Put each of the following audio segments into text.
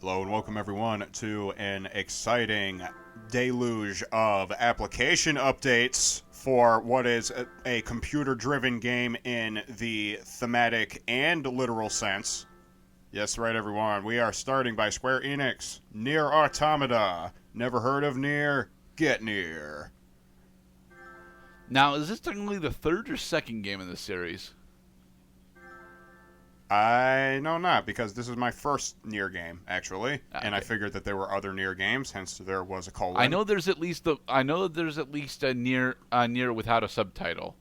Hello and welcome everyone to an exciting deluge of application updates for what is a computer-driven game in the thematic and literal sense. Yes, right everyone, we are starting by Square Enix, NieR Automata. Never heard of NieR? Get NieR. Now, is this technically the third or second game in the series? I know not, because this is my first NieR game, actually, Okay. and I figured that there were other NieR games, hence there was a colon. I know there's at least a NieR without a subtitle.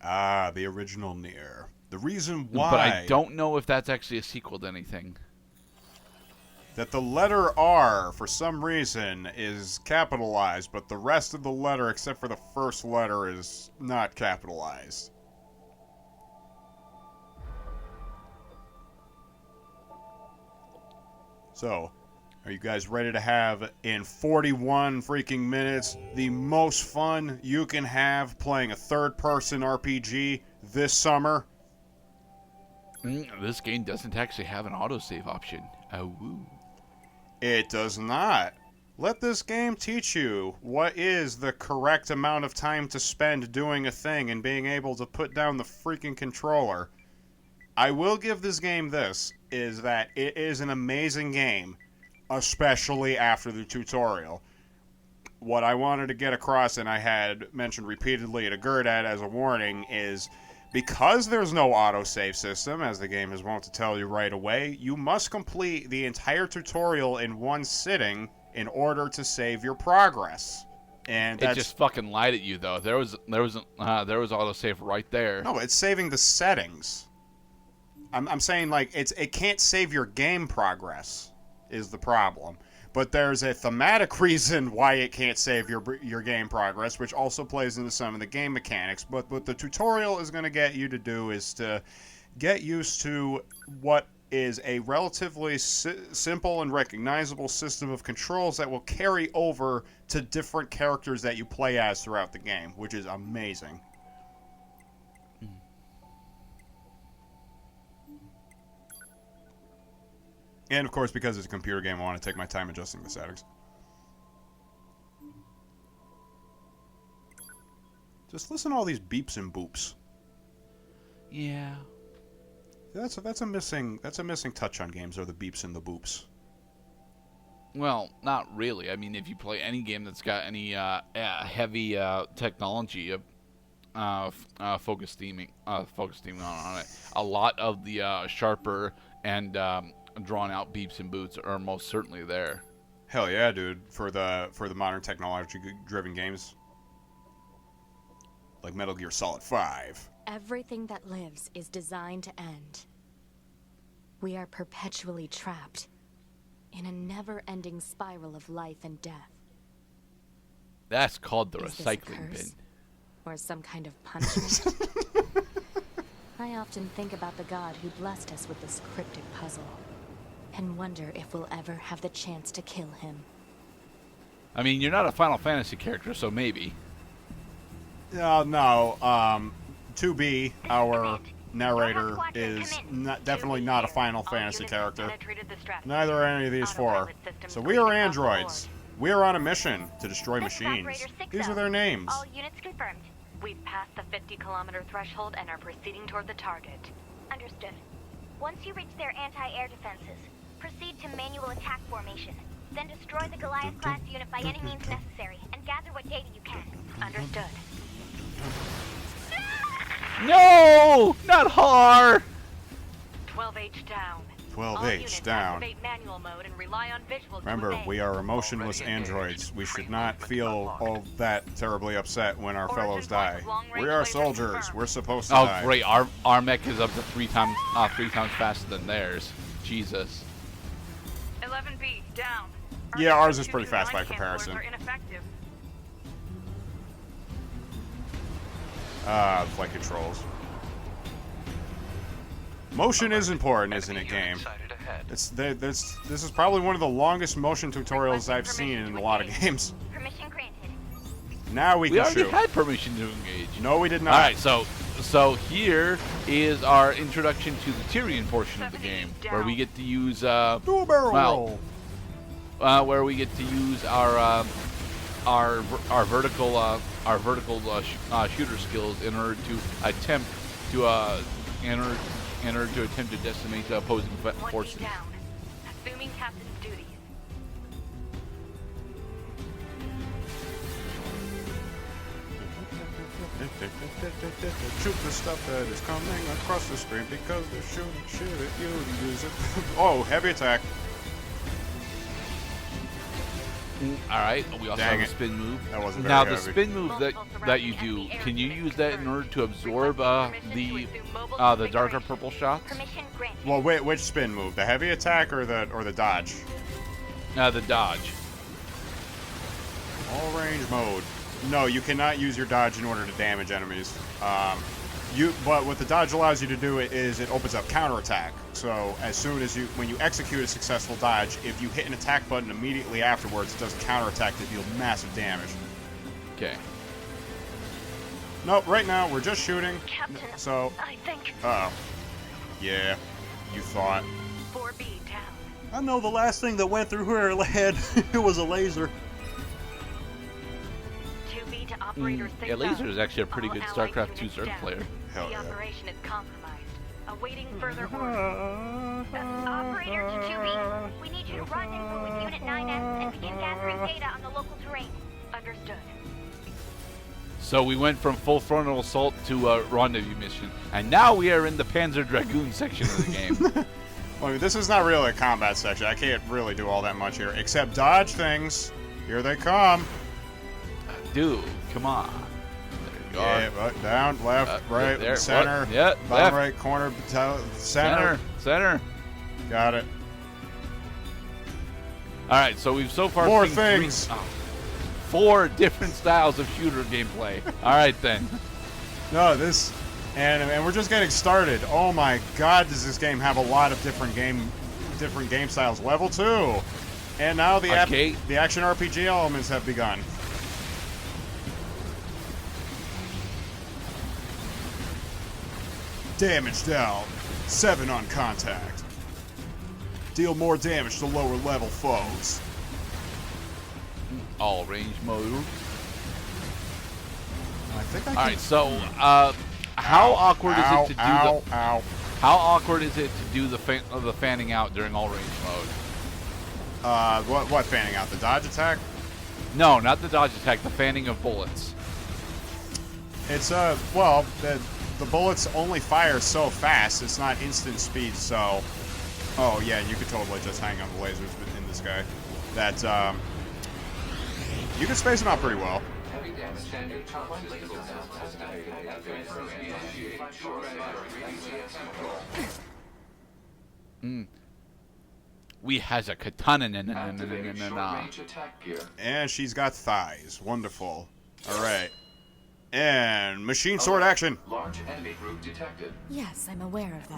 Ah, the original NieR. The reason why... But I don't know if that's actually a sequel to anything. That the letter R, for some reason, is capitalized, but the rest of the letter, except for the first letter, is not capitalized. So, are you guys ready to have, in 41 freaking minutes, the most fun you can have playing a third-person RPG this summer? This game doesn't actually have an autosave option. Oh, woo. It does not. Let this game teach you what is the correct amount of time to spend doing a thing and being able to put down the freaking controller. I will give this game this, is that it is an amazing game, especially after the tutorial. What I wanted to get across, and I had mentioned repeatedly to Gerdad as a warning, is because there's no autosave system, as the game is wont to tell you right away, you must complete the entire tutorial in one sitting in order to save your progress. And It just fucking lied at you, though. There was autosave right there. No, it's saving the settings. I'm saying, like, it can't save your game progress is the problem. But there's a thematic reason why it can't save your game progress, which also plays into some of the game mechanics. But what the tutorial is going to get you to do is to get used to what is a relatively simple and recognizable system of controls that will carry over to different characters that you play as throughout the game, which is amazing. And, of course, because it's a computer game, I want to take my time adjusting the settings. Just listen to all these beeps and boops. Yeah. That's a missing touch on games, are the beeps and the boops. Well, not really. I mean, if you play any game that's got any heavy technology, focus theming on it, a lot of the sharper and drawn out beeps and boots are most certainly there. Hell yeah, dude! For the modern technology-driven games, like Metal Gear Solid 5. Everything that lives is designed to end. We are perpetually trapped in a never-ending spiral of life and death. That's called the Is this a recycling curse? bin. Or some kind of punishment? I often think about the god who blessed us with this cryptic puzzle, and wonder if we'll ever have the chance to kill him. I mean, you're not a Final Fantasy character, so maybe. No. 2B, our narrator, is definitely not a Final Fantasy character. Neither are any of these four. So we are androids. We are on a mission to destroy machines. These are their names. All units confirmed. We've passed the 50-kilometer threshold and are proceeding toward the target. Understood. Once you reach their anti-air defenses, proceed to manual attack formation. Then destroy the Goliath-class unit by any means necessary, and gather what data you can. Understood. No! Not Har! 12H down. 12H down. Manual mode and rely on visuals. Remember, we are emotionless androids. We should not feel all that terribly upset when our fellows die. We are soldiers. We're supposed to die. Oh, great. Our mech is up to three times faster than theirs. Jesus. 11B down. Yeah, ours is pretty fast by comparison. Flight controls. Motion is important, isn't it, game? This is probably one of the longest motion tutorials I've seen in a lot of games. Permission granted. Now we can already shoot. had permission to engage. No, we did not. All right, so So here is our introduction to the Tyrion portion of the game, where we get to use Do a barrel roll. where we get to use our vertical shooter skills in order to attempt to decimate the opposing forces. Down. Assuming captain's duties. Shoot the stuff that is coming across the screen because they're shooting shit at you to use it. Oh, heavy attack. All right. We also Dang have a it. spin move. That wasn't very Now the heavy. spin move that you do, can you use that in order to absorb the darker purple shots? Permission granted. Well, wait, which spin move? The heavy attack or the dodge? The dodge. All range mode. No, you cannot use your dodge in order to damage enemies. But what the dodge allows you to do is it opens up counterattack. So as soon as when you execute a successful dodge, if you hit an attack button immediately afterwards, it does counterattack to deal massive damage. Okay. Nope, right now we're just shooting. Captain, So, I think yeah, you thought. 4B down. I know the last thing that went through her head, it was a laser. 2B to operator Yeah, Laser is actually a pretty good All allied StarCraft 2 units Zerg down. player. Hell The yeah. operation is compromised. Awaiting further orders. Operator to 2B. We need you to rendezvous with Unit 9S and begin gathering data on the local terrain. Understood. So we went from full frontal assault to a rendezvous mission, and now we are in the Panzer Dragoon section of the game. Well, this is not really a combat section. I can't really do all that much here, except dodge things. Here they come. Dude, come on. There you Yeah, are. but down, left, right, there, center, what? Yeah, bottom left. right corner, center. Center. Got it. All right, so we've so far More seen things. 4 different styles of shooter gameplay. All right then. No, this, and we're just getting started. Oh my God, does this game have a lot of different game styles? Level 2, and now the Arcade. the action RPG elements have begun. Damage down, 7 on contact. Deal more damage to lower level foes. All range mode. I think I can. All right, so how awkward is it to do ow, the ow. how awkward is it to do the fanning out during all range mode? What fanning out? The dodge attack? No, not the dodge attack. The fanning of bullets. It's well, the bullets only fire so fast. It's not instant speed. So, oh yeah, you could totally just hang on the lasers in this guy. That you can space them out pretty well. We has a katana. And she's got thighs. Wonderful. All right. And machine sword action. Large enemy group detected. Yes, I'm aware of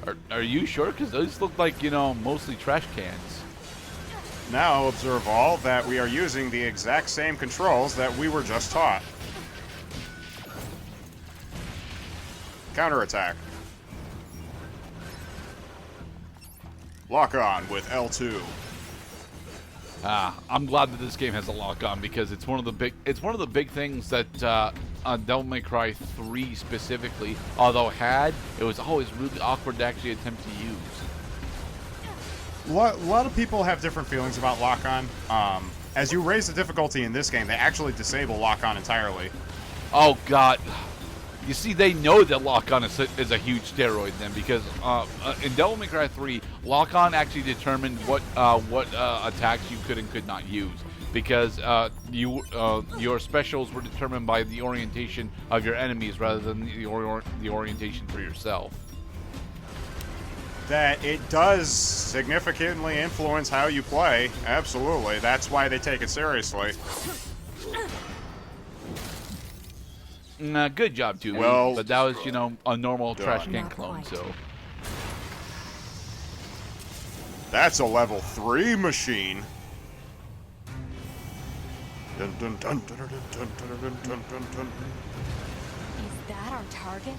that. Are you sure? Because those look like, mostly trash cans. Now observe all that we are using the exact same controls that we were just taught. Counterattack. Lock on with L2. I'm glad that this game has a lock on because it's one of the big things that Devil May Cry 3 specifically, although it was always really awkward to actually attempt to use. A lot of people have different feelings about lock-on. As you raise the difficulty in this game, they actually disable lock-on entirely. Oh God! You see, they know that lock-on is a huge steroid then, because in Devil May Cry 3, lock-on actually determined what attacks you could and could not use, because your specials were determined by the orientation of your enemies rather than the orientation for yourself. That it does significantly influence how you play. Absolutely. That's why they take it seriously. Good job, too. Well but that was, a normal done. trash can Not clone, quite. so. That's a level 3 machine. Dun, dun, dun, dun, dun, dun, dun, dun, dun, dun, dun. Is that our target?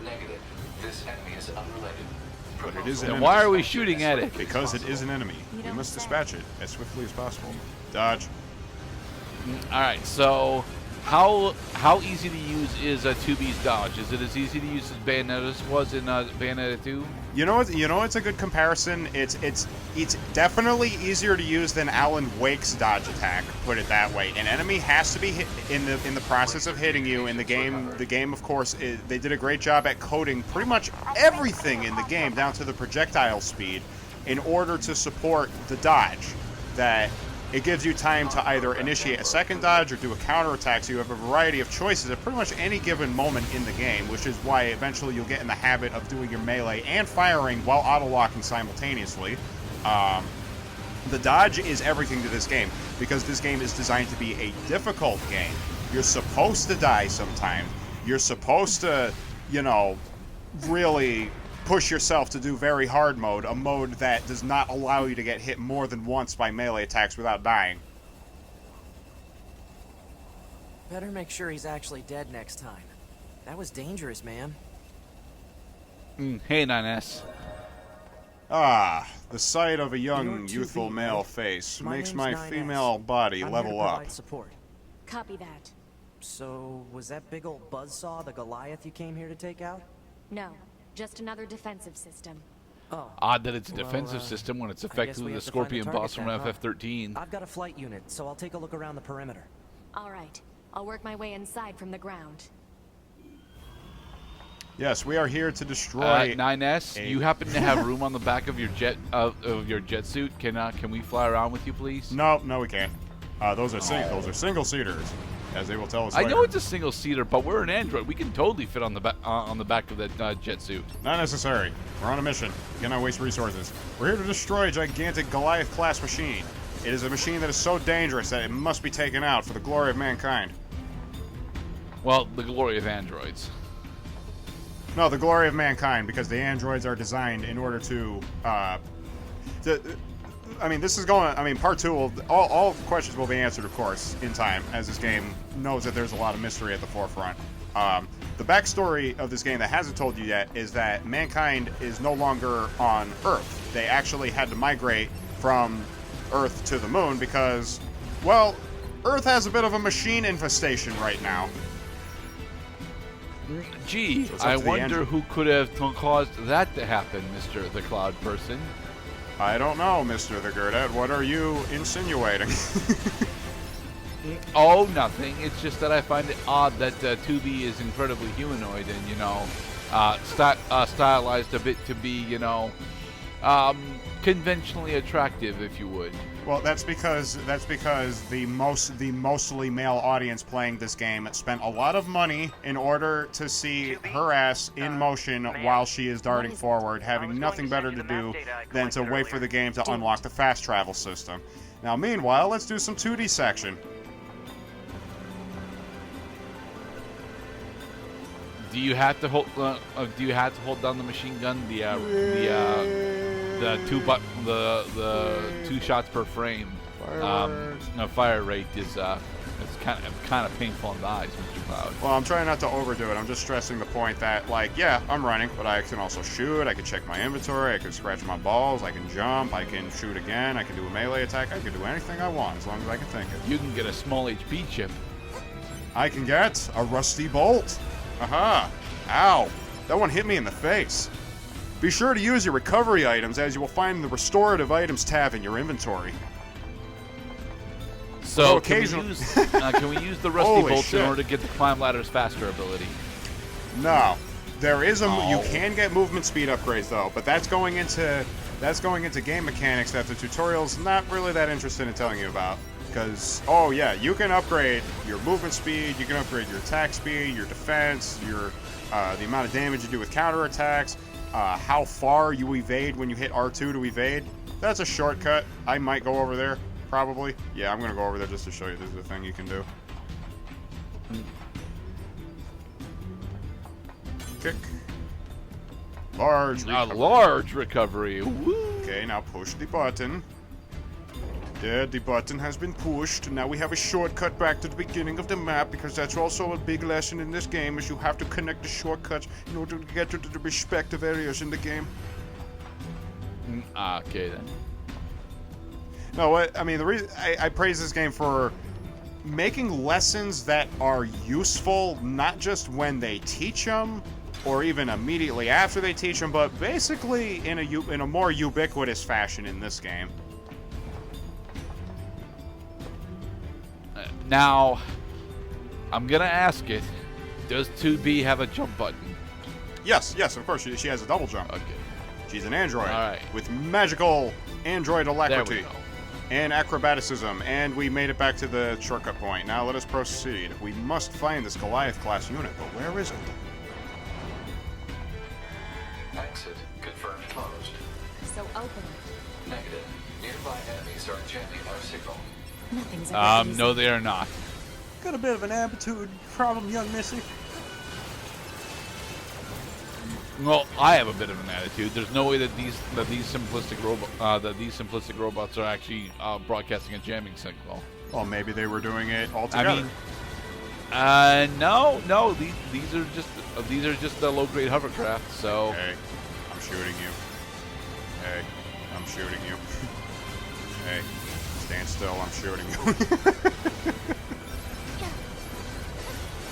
Negative. This enemy is unrelated. But it is an Then enemy. why are we shooting at it? Because it is an enemy. You We don't must say. dispatch it as swiftly as possible. Dodge. All right, so how easy to use is a 2B's dodge? Is it as easy to use as Bayonetta's was in Bayonetta 2? You know what? You know it's a good comparison. It's definitely easier to use than Alan Wake's dodge attack. Put it that way. An enemy has to be hit in the process of hitting you in the game. The game, of course, they did a great job at coding pretty much everything in the game down to the projectile speed in order to support the dodge. That it gives you time to either initiate a second dodge or do a counterattack, so you have a variety of choices at pretty much any given moment in the game, which is why eventually you'll get in the habit of doing your melee and firing while auto-locking simultaneously. The dodge is everything to this game, because this game is designed to be a difficult game. You're supposed to die sometimes. You're supposed to, you know, really push yourself to do very hard mode, a mode that does not allow you to get hit more than once by melee attacks without dying. Better make sure he's actually dead next time. That was dangerous, man. Hey, 9S. Ah, the sight of a young, You're 2B, youthful male right? face My makes name's my 9S. female body I'm level here to up. provide support. Copy that. So, was that big old buzzsaw the Goliath you came here to take out? No, just another defensive system. Oh. Odd that it's a Well, defensive system when it's I guess effectively we the have to find Scorpion target boss from then, huh? FF13. I've got a flight unit, so I'll take a look around the perimeter. All right, I'll work my way inside from the ground. Yes, we are here to destroy. 9S, you happen to have room on the back of your jet suit? Can we fly around with you, please? No, we can't. Those are single seaters, as they will tell us I later. know it's a single seater, but we're an android. We can totally fit on the back of that jet suit. Not necessary. We're on a mission. We cannot waste resources. We're here to destroy a gigantic Goliath-class machine. It is a machine that is so dangerous that it must be taken out for the glory of mankind. Well, the glory of androids. No, the glory of mankind, because the androids are designed in order to, I mean, this is going, I mean, part two will, all questions will be answered, of course, in time, as this game knows that there's a lot of mystery at the forefront. The backstory of this game that hasn't told you yet is that mankind is no longer on Earth. They actually had to migrate from Earth to the moon because, well, Earth has a bit of a machine infestation right now. Gee, So it's up I to the wonder android. who could have caused that to happen, Mr. the Cloud Person. I don't know, Mr. the Gerdad. What are you insinuating? Oh, nothing. It's just that I find it odd that 2B is incredibly humanoid and, you know, stylized a bit to be, you know, conventionally attractive, if you would. Well, that's because the mostly male audience playing this game spent a lot of money in order to see her ass in motion while she is darting forward, having nothing better to do than to wait for the game to unlock the fast travel system. Now, meanwhile, let's do some 2D section. Do you have to hold? Down the machine gun? The two shots per frame. Fire rate is it's kind of painful in the eyes, Mr. Cloud. Well, I'm trying not to overdo it. I'm just stressing the point that, like, yeah, I'm running, but I can also shoot. I can check my inventory. I can scratch my balls. I can jump. I can shoot again. I can do a melee attack. I can do anything I want as long as I can think it. You can get a small HP chip. I can get a rusty bolt. Aha! Ow! That one hit me in the face. Be sure to use your recovery items, as you will find in the restorative items tab in your inventory. So Oh, can we occasional- use the rusty Holy bolts shit. in order to get the climb ladders faster ability? No, there is you Oh. can get movement speed upgrades though, but that's going into game mechanics that the tutorial's not really that interested in telling you about. Because, oh yeah, you can upgrade your movement speed, you can upgrade your attack speed, your defense, your the amount of damage you do with counterattacks, how far you evade when you hit R2 to evade. That's a shortcut. I might go over there, probably. Yeah, I'm going to go over there just to show you this is a thing you can do. Kick. Large A recovery. large recovery. Woo. Okay, now push the button. There, the button has been pushed. Now we have a shortcut back to the beginning of the map, because that's also a big lesson in this game, is you have to connect the shortcuts in order to get to the respective areas in the game. Okay, then. No, what I mean, the reason I praise this game for making lessons that are useful, not just when they teach them, or even immediately after they teach them, but basically in a more ubiquitous fashion in this game. Now, I'm gonna ask it. Does 2B have a jump button? Yes, of course, she has a double jump. Okay. She's an android Alright. with magical android There alacrity we go. and acrobaticism, and we made it back to the shortcut point. Now let us proceed. We must find this Goliath-class unit, but where is it? Exit confirmed closed. So open. Negative. Nearby enemies are jamming our signal. Nothing's ever easy. No, they are not. Got a bit of an attitude problem, young missy. Well, I have a bit of an attitude. There's no way that these simplistic robots are actually broadcasting a jamming signal. Well, maybe they were doing it all together. I mean, no. These are just the low-grade hovercraft. So. Hey, I'm shooting you. Hey, I'm shooting you. Hey, stand still, I'm shooting you.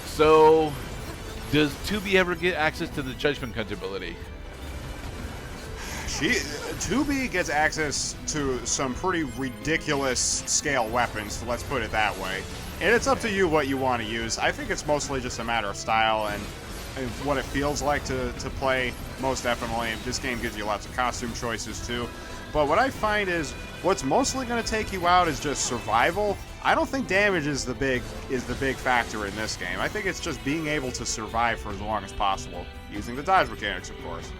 So, does 2B ever get access to the Judgment Cut ability? 2B gets access to some pretty ridiculous scale weapons, let's put it that way. And it's up to you what you want to use. I think it's mostly just a matter of style and what it feels like to play, most definitely. This game gives you lots of costume choices too. But what I find is what's mostly going to take you out is just survival. I don't think damage is the big factor in this game. I think it's just being able to survive for as long as possible, using the dodge mechanics, of course.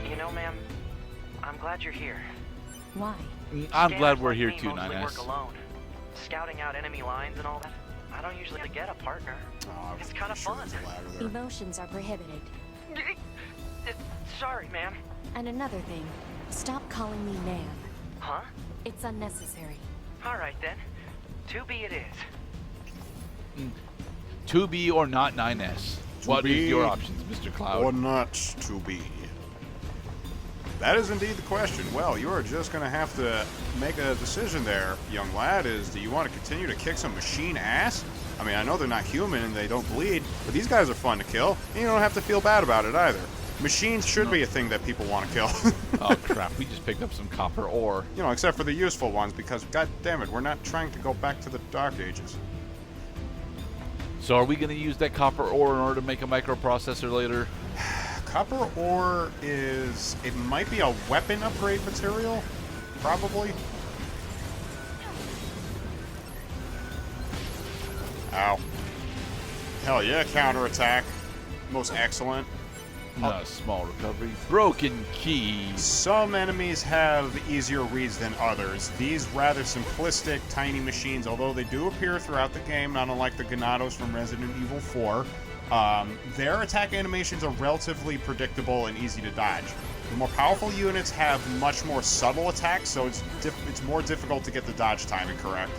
You know, ma'am, I'm glad you're here. Why? I'm glad Scanners we're like here me too, mostly 9S. work alone, scouting out enemy lines and all that. I don't usually get a partner. Oh, It's kind of sure fun. there's a ladder there. Emotions are prohibited. Sorry, ma'am. And another thing, stop calling me ma'am. Huh? It's unnecessary. All right then. 2B it is. 2B or not 9S? What is 2B your options, Mr. Cloud? Or not to be? That is indeed the question. Well, you are just going to have to make a decision there, young lad. Do you want to continue to kick some machine ass? I mean, I know they're not human and they don't bleed, but these guys are fun to kill, and you don't have to feel bad about it either. Machines should be a thing that people want to kill. Oh crap, we just picked up some copper ore. You know, except for the useful ones, because, god damn it, we're not trying to go back to the Dark Ages. So are we going to use that copper ore in order to make a microprocessor later? Copper ore is... it might be a weapon upgrade material? Probably. Ow. Hell yeah, counterattack. Most excellent. Not a small recovery. Broken key. Some enemies have easier reads than others. These rather simplistic, tiny machines, although they do appear throughout the game, not unlike the Ganados from Resident Evil 4, their attack animations are relatively predictable and easy to dodge. The more powerful units have much more subtle attacks, so it's more difficult to get the dodge timing correct.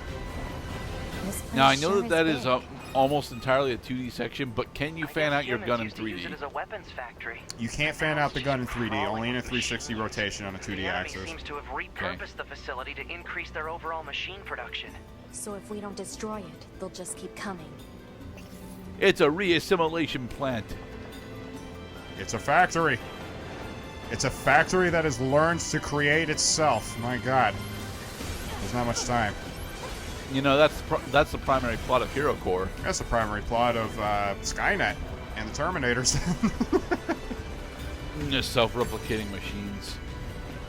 This place Now I know sure that is big. almost entirely a 2D section, but can you fan out your gun in Humans used to use it 3D? as a weapons factory. You can't fan out the gun in 3D, only in a 360 rotation on a 2D The enemy axis. seems to have repurposed the facility to increase their overall machine production. So if we don't destroy it, they'll just keep coming. It's a re-assimilation plant. It's a factory. It's a factory that has learned to create itself. My god. There's not much time. You know, that's the primary plot of Hero Core. That's the primary plot of Skynet and the Terminators. Just self-replicating machines.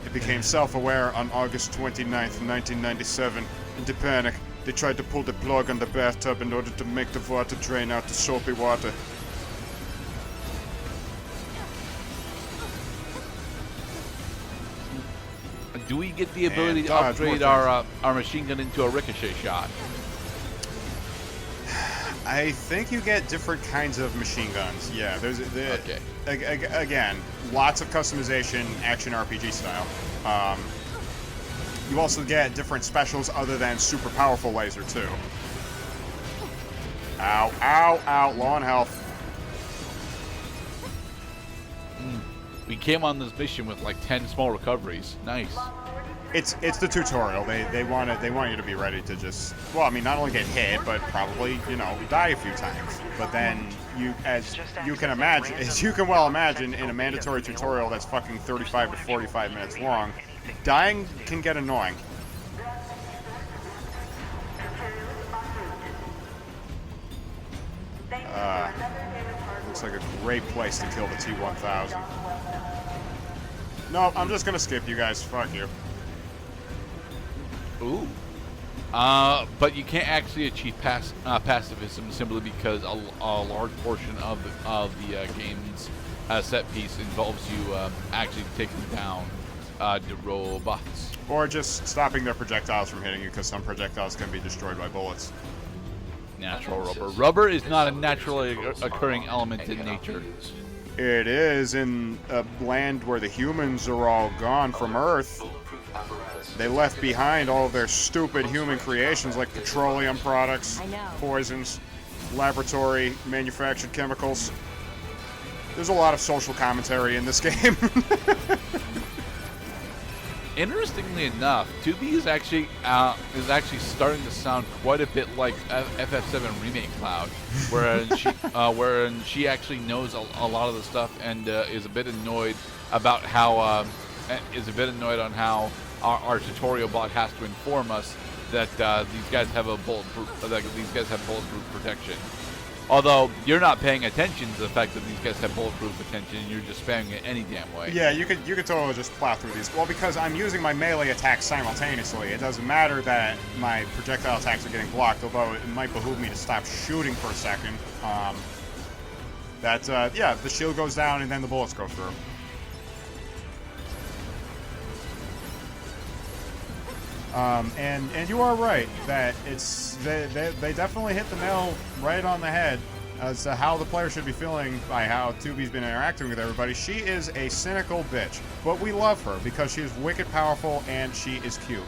It became self-aware on August 29th, 1997. Into panic, they tried to pull the plug on the bathtub in order to make the water drain out the soapy water. Do we get the ability And to dodge upgrade more our machine gun into a ricochet shot? I think you get different kinds of machine guns. Yeah, Okay. Again, lots of customization, action RPG style. you also get different specials other than super powerful laser too. Ow, ow, ow, low on health. We came on this mission with like 10 small recoveries. Nice. It's the tutorial. They want you to be ready to just, well, I mean, not only get hit, but probably, you know, die a few times. But then as you can well imagine, in a mandatory tutorial that's fucking 35 to 45 minutes long, dying can get annoying. Looks like a great place to kill the T-1000. No, I'm just gonna skip you guys. Fuck you. Ooh. But you can't actually achieve pacifism simply because a large portion of the game's set piece involves you actually taking down the robots. Or just stopping their projectiles from hitting you, because some projectiles can be destroyed by bullets. Natural rubber. Rubber is not a naturally occurring element in nature. It is in a land where the humans are all gone from Earth. They left behind all their stupid human creations like petroleum products, poisons, laboratory manufactured chemicals. There's a lot of social commentary in this game. Interestingly enough, 2B is actually starting to sound quite a bit like FF7 Remake Cloud, wherein she actually knows a lot of the stuff and is a bit annoyed about how on how our tutorial bot has to inform us that these guys have bulletproof protection. Although you're not paying attention to the fact that these guys have bulletproof protection, and you're just spamming it any damn way. Yeah, you could totally just plow through these. Well, because I'm using my melee attacks simultaneously, it doesn't matter that my projectile attacks are getting blocked. Although it might behoove me to stop shooting for a second. Yeah, the shield goes down and then the bullets go through. And you are right that they definitely hit the nail right on the head as to how the player should be feeling by how 2B's been interacting with everybody. She is a cynical bitch, but we love her because she is wicked powerful and she is cute.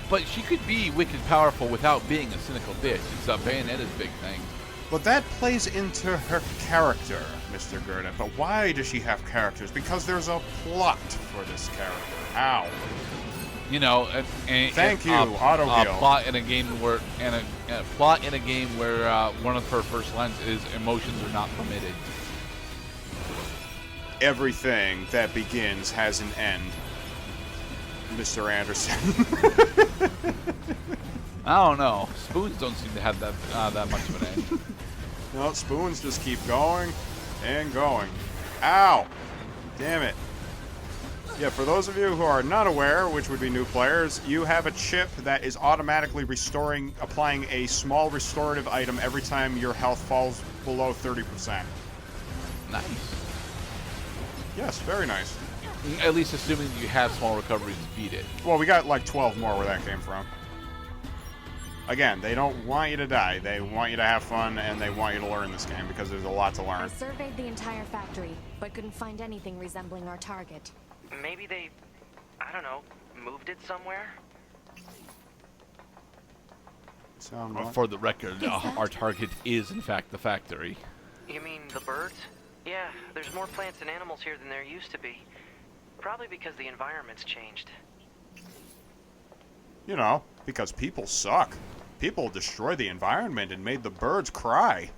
But she could be wicked powerful without being a cynical bitch. It's Bayonetta's big thing. But that plays into her character, Mr. Gerda. But why does she have characters? Because there's a plot for this character. Ow. You know, thank you, auto heal. Plot in a game where one of her first lines is emotions are not permitted. Everything that begins has an end, Mr. Anderson. I don't know. Spoons don't seem to have that much of an end. No, spoons just keep going and going. Ow! Damn it. Yeah, for those of you who are not aware, which would be new players, you have a chip that is automatically applying a small restorative item every time your health falls below 30%. Nice. Yes, very nice. At least assuming you have small recoveries to beat it. Well, we got like 12 more where that came from. Again, they don't want you to die. They want you to have fun, and they want you to learn this game because there's a lot to learn. I surveyed the entire factory, but couldn't find anything resembling our target. Maybe they, I don't know, moved it somewhere? For the record, our target is in fact the factory. You mean the birds? Yeah, there's more plants and animals here than there used to be. Probably because the environment's changed. You know, because people suck. People destroyed the environment and made the birds cry.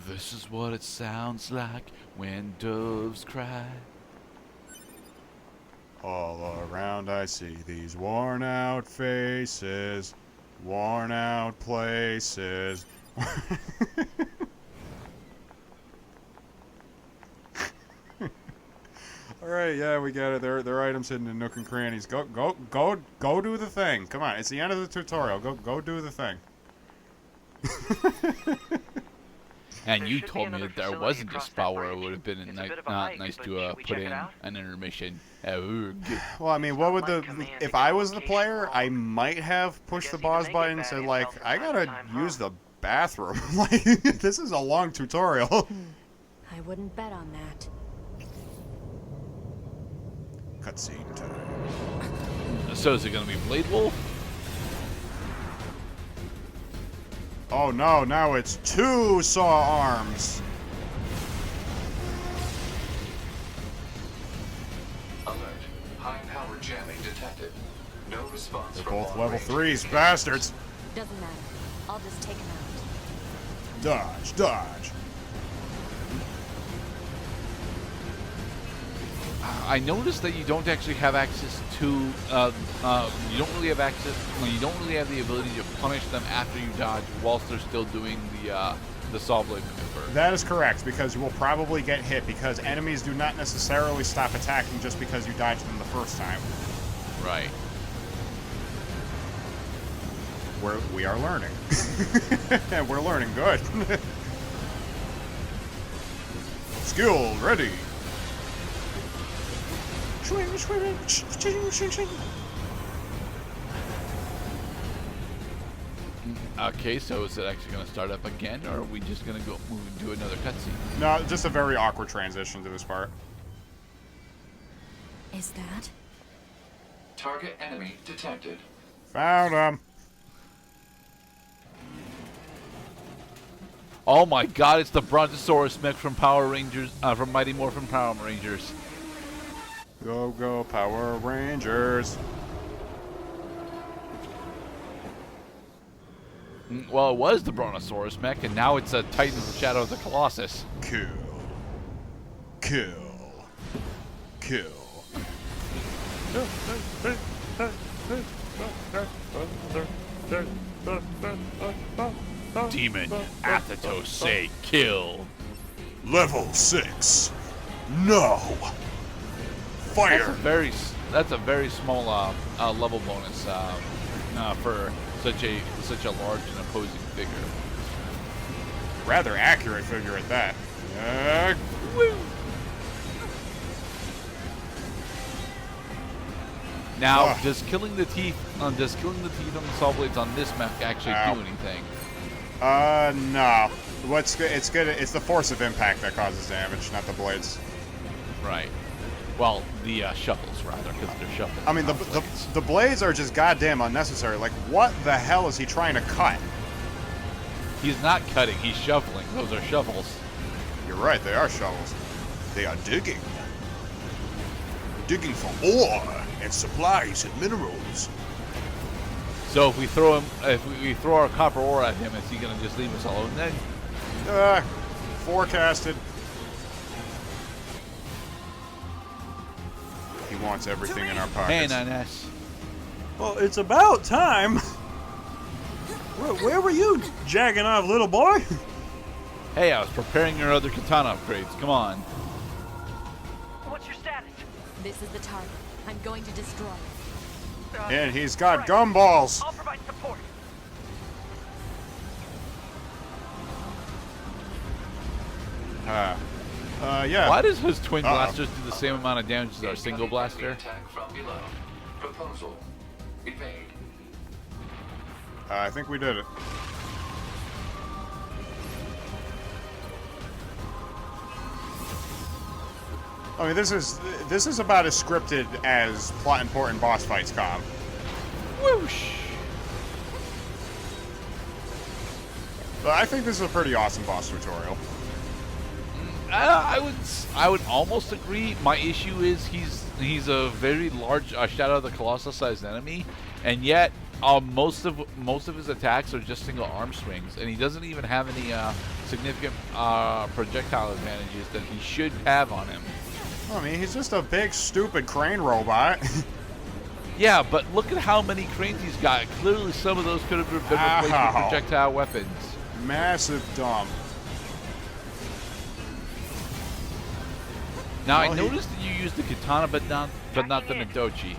This is what it sounds like when doves cry. All around I see these worn out faces, worn out places. All right, yeah, we got it. There are items hidden in nook and crannies. Go do the thing. Come on, it's the end of the tutorial. Go do the thing. And you told me that there wasn't a spot where it would have been nice to put in an intermission. Well, I mean, what would if I was the player, I might have pushed the pause button and said, like, I gotta use the bathroom. Like, this is a long tutorial. I wouldn't bet on that. Cutscene time. So is it going to be Blade Wolf? Oh no, now it's 2 saw arms. Alert. High-power jamming detected. No response They're from both long level range. 3s, bastards. Doesn't matter. I'll just take him out. Dodge, dodge. I noticed that you don't actually have access to. You don't really have access. Well, you don't really have the ability to punish them after you dodge, whilst they're still doing the saw blade maneuver. That is correct, because you will probably get hit, because enemies do not necessarily stop attacking just because you dodged them the first time. Right. We are learning. And we're learning good. Skill ready. Swing, swing, swing, swing, swing. Okay, so is it actually going to start up again, or are we just going to go move and do another cutscene? No, just a very awkward transition to this part. Is that? Target enemy detected. Found him. Oh my God! It's the Brontosaurus mech from Power Rangers, from Mighty Morphin Power Rangers. Go, go, Power Rangers. Well, it was the Brontosaurus mech, and now it's a Titan of the Shadow of the Colossus. Kill. Kill. Kill. Demon, Athetos, say kill. Level 6. No. Fire. That's a very small level bonus for such a large and opposing figure. Rather accurate figure at that. Woo. Now, Ugh. does killing the teeth on the saw blades on this mech actually Ow. do anything? No. What's good? It's good. It's the force of impact that causes damage, not the blades. Right. Well, the shovels rather, because they're shovels. I mean, not blades. the blades are just goddamn unnecessary. Like, what the hell is he trying to cut? He's not cutting. He's shoveling. Those are shovels. You're right. They are shovels. They are digging. Digging for ore and supplies and minerals. So if we throw our copper ore at him, is he gonna just leave us alone then? Forecasted. He wants everything in our Hey, pockets. Nines. Well, it's about time. Where were you jagging off, little boy? Hey, I was preparing your other katana upgrades. Come on. What's your status? This is the target. I'm going to destroy it. And he's got Right. gumballs. I'll provide support. Yeah. Why does his twin Uh-oh. blasters do the same amount of damage as our single blaster? Attack from below. Proposal. Evade. I think we did it. I mean, this is about as scripted as plot important boss fights come. Whoosh! But I think this is a pretty awesome boss tutorial. I would almost agree. My issue is he's a very large Shadow of the Colossus sized enemy, and yet most of his attacks are just single arm swings, and he doesn't even have any significant projectile advantages that he should have on him. I mean, he's just a big, stupid crane robot. Yeah, but look at how many cranes he's got. Clearly, some of those could have been replaced with Ow. projectile weapons. Massive dump. Now, I Well, noticed that you used the katana, but not the Nodochi.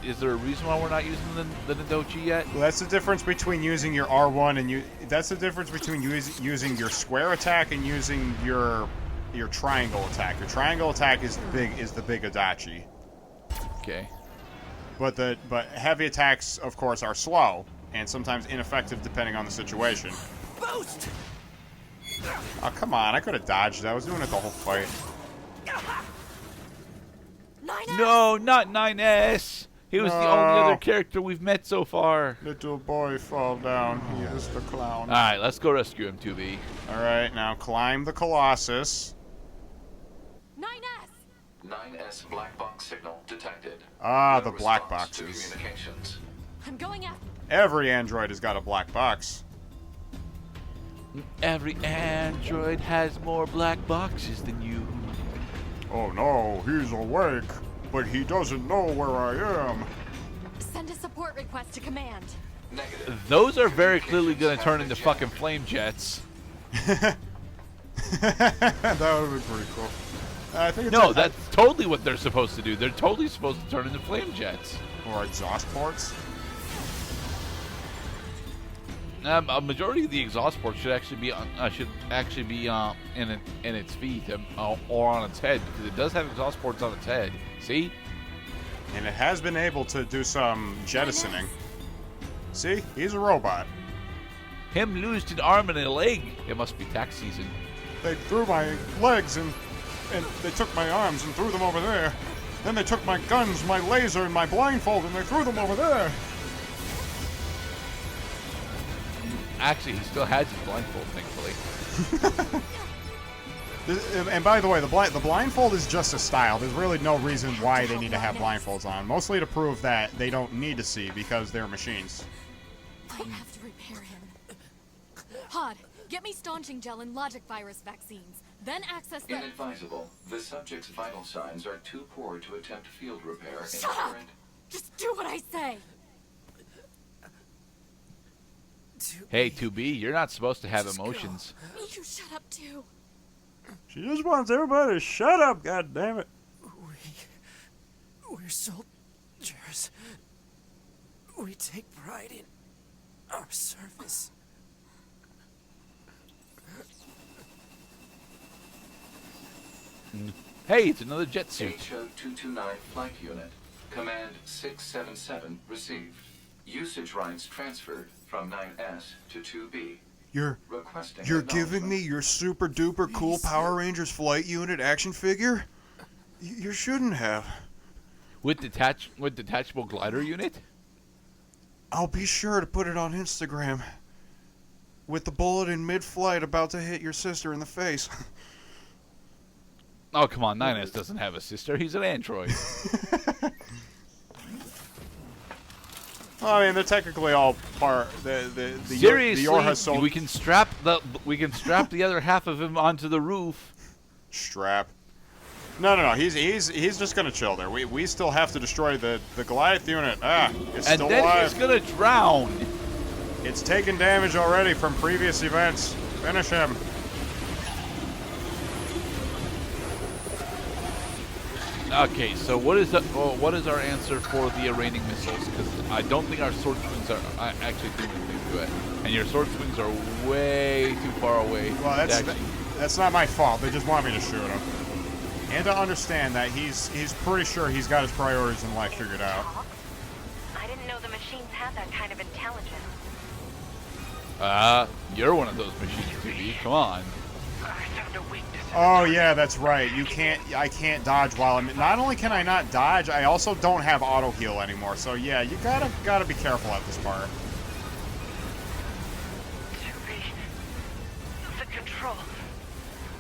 Is there a reason why we're not using the Nodochi yet? Well, that's the difference between using your R1 and that's the difference between using your square attack and using your triangle attack. Your triangle attack is the big Adachi. Okay. But heavy attacks, of course, are slow and sometimes ineffective depending on the situation. Boost! Oh, come on. I could have dodged that. I was doing it the whole fight. 9 No, not 9S. He was the only other character we've met so far. Little boy fall down. He is the clown. Alright, let's go rescue him, 2B. Alright, now climb the Colossus. 9S! 9S black box signal detected. Ah, No the black response to boxes. communications. I'm going after. Every android has got a black box. Every android has more black boxes than you. Oh no, he's awake, but he doesn't know where I am. Send a support request to command. Negative. Those are very clearly going to turn into fucking flame jets. That would be pretty cool. I think it's No, that's totally what they're supposed to do. They're totally supposed to turn into flame jets. or exhaust ports. A majority of the exhaust ports should actually be in its feet or on its head, because it does have exhaust ports on its head. See? And it has been able to do some jettisoning. See? He's a robot. Him lose an arm and a leg. It must be tax season. They threw my legs and they took my arms and threw them over there. Then they took my guns, my laser, and my blindfold, and they threw them over there. Actually, he still has his blindfold, thankfully. And by the way, the blindfold is just a style. There's really no reason why they need to have blindfolds on. Mostly to prove that they don't need to see because they're machines. I have to repair him. Pod, get me staunching gel and logic virus vaccines. Then access the... Inadvisable. The subject's vital signs are too poor to attempt field repair in Shut up! current... Just do what I say! Hey, 2B, you're not supposed to have emotions. You shut up too. She just wants everybody to shut up, god damn it. We're soldiers. We take pride in our service. Hey, it's another jet suit. HO-229 Flight Unit. Command 677 received. Usage rights transferred from 9S to 2B. You're Requesting giving me your super duper cool Power Rangers flight unit action figure? You shouldn't have. With detachable glider unit? I'll be sure to put it on Instagram. With the bullet in mid-flight about to hit your sister in the face. Oh, come on, 9S doesn't have a sister. He's an android. Well, I mean, they're technically all part. Seriously, Yorha we can strap the other half of him onto the roof. strap. No. He's just gonna chill there. We still have to destroy the Goliath unit. It's And still then alive. he's gonna drown. It's taken damage already from previous events. Finish him. Okay, so what is our answer for the raining missiles? Because I don't think our sword swings are actually doing anything to it, and your sword swings are way too far away. Well, that's not my fault. They just want me to shoot him, and to understand that he's pretty sure he's got his priorities in life figured out. I didn't know the machines had that kind of intelligence. You're one of those machines, TV. Come on. I found a weakness. Oh yeah, that's right. I can't dodge while I'm. Not only can I not dodge, I also don't have auto heal anymore. So yeah, you gotta be careful at this part. The control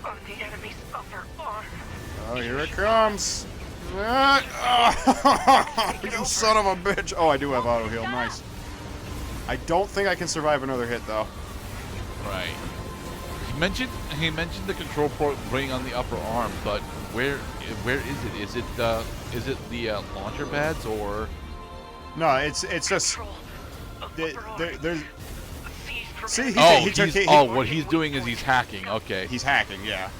on the enemy's upper arm. Oh, here it comes. You son of a bitch. Oh, I do have auto heal. Nice. I don't think I can survive another hit though. Right. He mentioned the control port being on the upper arm, but where is it? Is it the launcher pads or? No, it's just. There's. See, what he's doing is he's hacking. Okay. He's hacking, yeah.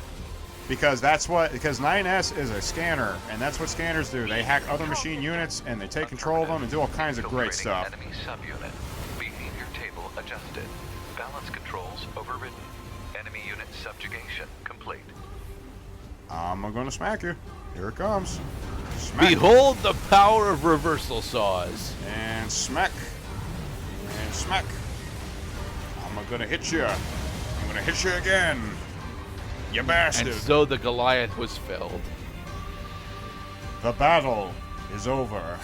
Because 9S is a scanner, and that's what scanners do. They hack other machine units, and they take control of them and do all kinds of great stuff. Enemy subunit. Behavior table adjusted. Balance controls overridden. Enemy unit subjugation complete. I'm gonna smack you. Here it comes. Smack. Behold the power of reversal saws. And smack. And smack. I'm gonna hit you. I'm gonna hit you again. You bastard. And so the Goliath was felled. The battle is over.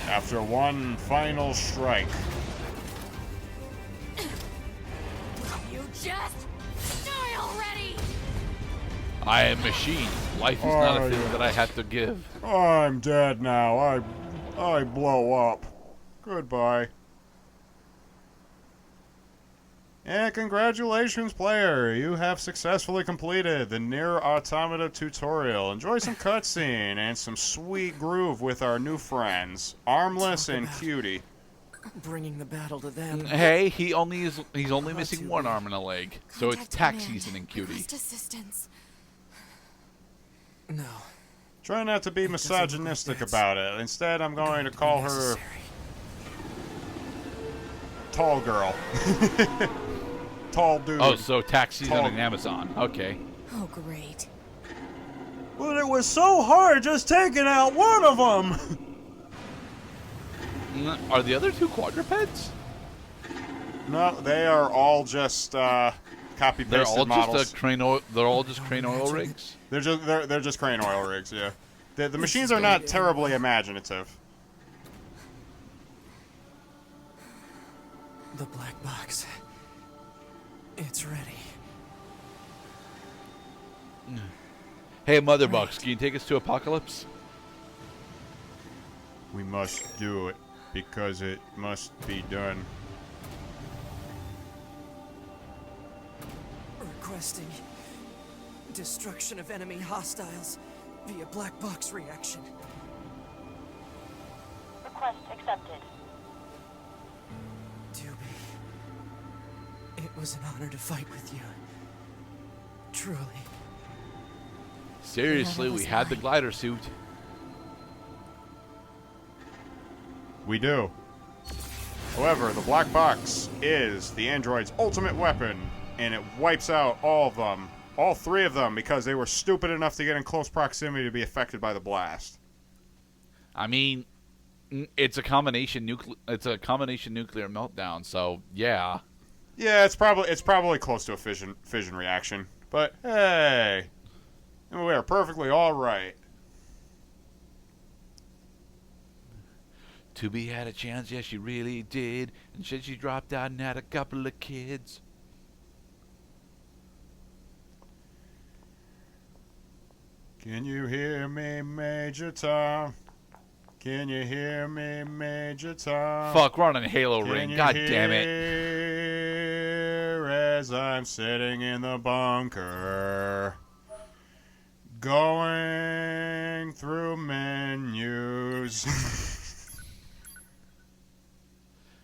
After one final strike. You just die already! I am machine. Life is not a thing that I have to give. I'm dead now. I blow up. Goodbye. And congratulations, player! You have successfully completed the NieR Automata tutorial. Enjoy some cutscene and some sweet groove with our new friends, Armless and Cutie. Bringing the battle to them. Hey, he's only missing one arm and a leg, so it's tax season in Cutie. Assistance. No. Try not to be misogynistic about it. Instead, I'm going to call her Tall Girl. Tall dude. Oh, so tax season in Amazon. Okay. Oh, great. But it was so hard just taking out one of them. Are the other two quadrupeds? No, they are all just copy They're pasted all models. just crane oil. They're all just crane oil rigs. They're just crane oil rigs. Yeah, the machines are not terribly imaginative. The black box. It's ready. Hey, Motherbox, can you take us to Apocalypse? We must do it because it must be done. Requesting destruction of enemy hostiles via black box reaction. Request accepted. Tubi, it was an honor to fight with you. Truly. Seriously, we had the glider suit. We do. However, the black box is the android's ultimate weapon, and it wipes out all of them. All three of them, because they were stupid enough to get in close proximity to be affected by the blast. I mean, it's a combination nuclear meltdown. So yeah. Yeah, it's probably close to a fission reaction. But hey, we are perfectly all right. Tubi had a chance, yes, she really did, and said she dropped out and had a couple of kids. Can you hear me, Major Tom? Can you hear me, Major Tom? Fuck, we're on a Halo Can ring. you God damn it. hear as I'm sitting in the bunker, going through menus.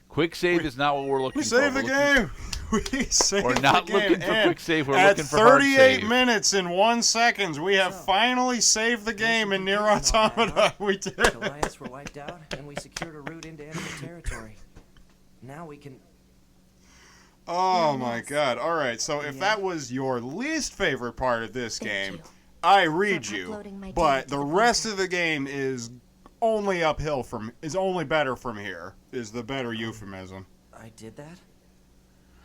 Quick save is not what we're looking We for. saved the game. We saved We're not the game. looking for And quick save. We're at looking for hard 38 save. minutes and 1 second, we have finally saved the game in NieR Automata. We did. Goliaths were wiped out, and we secured a route into enemy territory. Now we can... Oh my god. Alright, so if that was your least favorite part of this game, you I read for you. uploading my But data to the the rest bunker. of the game is only uphill is only better from here, is the better euphemism. I did that?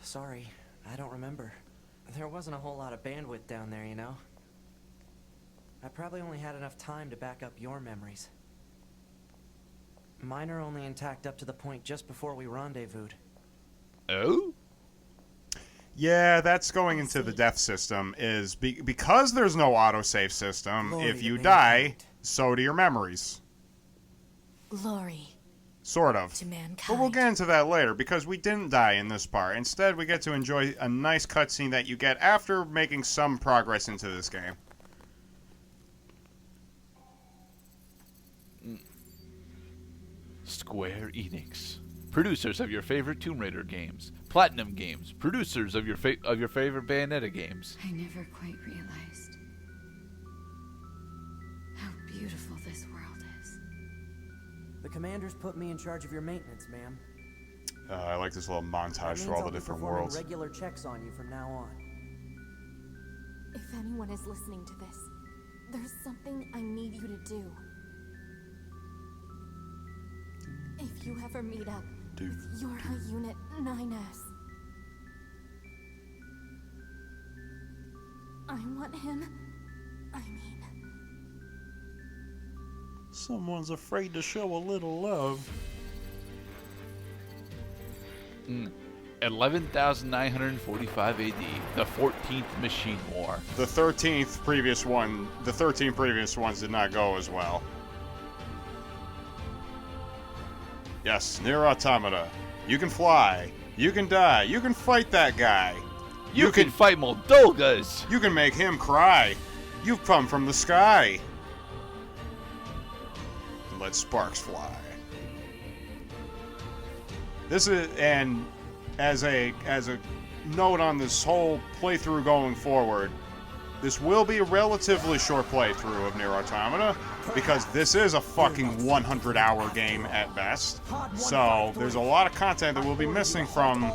Sorry, I don't remember. There wasn't a whole lot of bandwidth down there, you know? I probably only had enough time to back up your memories. Mine are only intact up to the point just before we rendezvoused. Oh? Yeah, that's going into the death system, is because there's no autosave system, Glory if to you die, mankind. so do your memories. Glory Sort of. to mankind. But we'll get into that later, because we didn't die in this part. Instead, we get to enjoy a nice cutscene that you get after making some progress into this game. Square Enix, producers of your favorite Tomb Raider games, Platinum Games, producers of your favorite Bayonetta games. I never quite realized how beautiful this world is. The commanders put me in charge of your maintenance, ma'am. I like this little That montage means for all I'll the be different performing worlds. regular checks on you from now on. If anyone is listening to this, there's something I need you to do. If you ever meet up with your high unit 9S, I want him I mean, Someone's afraid to show a little love. 11,945 AD, the 14th Machine War. The 13 previous ones did not go as well. Yes, NieR Automata. You can fly. You can die. You can fight that guy. You can fight Moldolgas. You can make him cry. You've come from the sky. Let sparks fly. This is, and as a note on this whole playthrough going forward, this will be a relatively short playthrough of NieR Automata, because this is a fucking 100-hour game at best. So there's a lot of content that we'll be missing from,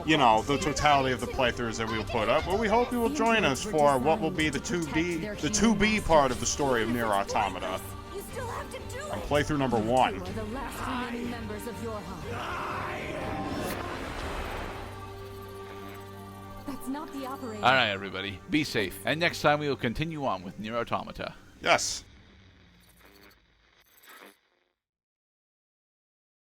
you know, the totality of the playthroughs that we'll put up. But we hope you will join us for what will be the 2B part of the story of NieR Automata. On playthrough number 1. you are the last remaining members of your home. That's not the operator. All right, everybody, be safe. And next time we will continue on with NieR Automata. Yes.